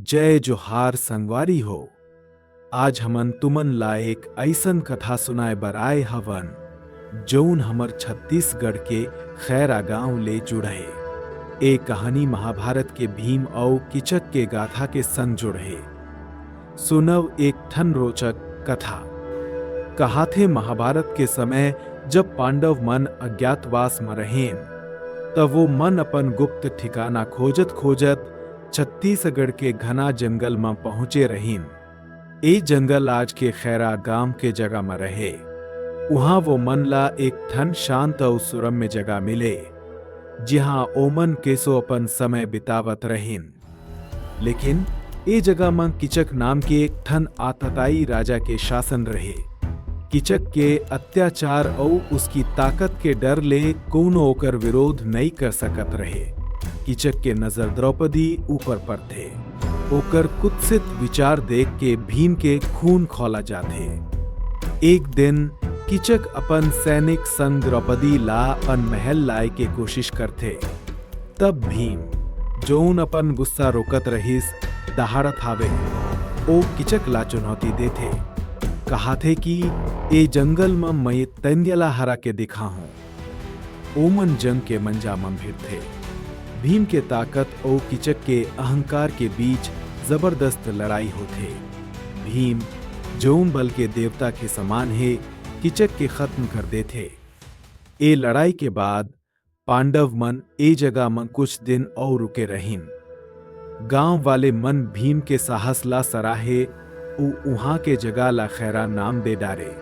जय जोहार संगवारी हो। आज हमन तुमन ला एक ऐसन कथा सुनाए बर आए हवन जौन हमर छत्तीसगढ़ के खैरा गांव ले जुड़े। ए कहानी महाभारत के भीम और किचक के गाथा के संग जुड़े। सुनव एक ठन रोचक कथा। कहा थे महाभारत के समय जब पांडव मन अज्ञातवास में रहें तब वो मन अपन गुप्त ठिकाना खोजत खोजत छत्तीसगढ़ के घना जंगल में पहुंचे रहीन। ए जंगल आज के खैरा गांव के जगह में रहे। वहां वो मन ला एक ठन शांत और सुरम्य जगह मिले जहां ओमन केसो अपन समय बितावत रहीन। लेकिन ए जगह में किचक नाम के एक ठन आतताई राजा के शासन रहे। किचक के अत्याचार और उसकी ताकत के डर ले कोनो ओकर विरोध नहीं कर सकत रहे। किचक के नजर द्रौपदी ऊपर पर थे। ओकर कुत्सित विचार देख के भीम के खून खौला जाते। एक दिन किचक अपन सैनिक संग द्रौपदी ला अपन महल लाए के कोशिश करते। तब भीम जौन अपन गुस्सा रोकत रहिस दहाड़त हावे ओ किचक ला चुनौती देते। कहा थे कि ए जंगल में मैं तंद्यला हरा के दिखा हूं। ओमन जंग के मंजा में भिड़ थे। भीम के ताकत और किचक के अहंकार के बीच जबरदस्त लड़ाई होते। भीम जौन बल के देवता के समान है किचक के खत्म कर देते। ए लड़ाई के बाद पांडव मन ए जगह में कुछ दिन और रुके रहीन। गांव वाले मन भीम के साहस ला सराहे वहां के जगह ला खैरा नाम दे डारे।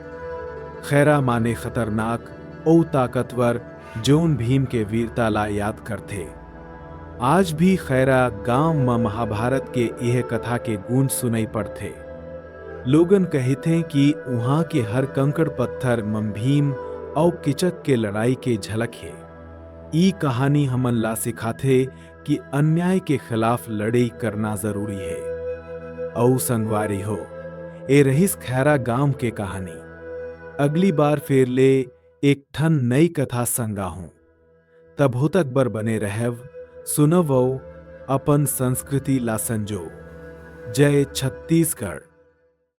खैरा माने खतरनाक और ताकतवर जौन भीम के वीरता ला याद करते। आज भी खैरा गांव में महाभारत के यह कथा के गूंज सुनाई पड़ते। लोगन कहते कि वहां के हर कंकड़ पत्थर में भीम और किचक के लड़ाई के झलक है। ई कहानी हमन ला सिखाते कि अन्याय के खिलाफ लड़ाई करना जरूरी है। औ संगवारी हो, ए रहीस खैरा गांव के कहानी। अगली बार फिर ले एक ठन नई कथा संगा हूं। तब हो तक बर बने रहव सुनवो अपन संस्कृति ला संजो। जय छत्तीसगढ़।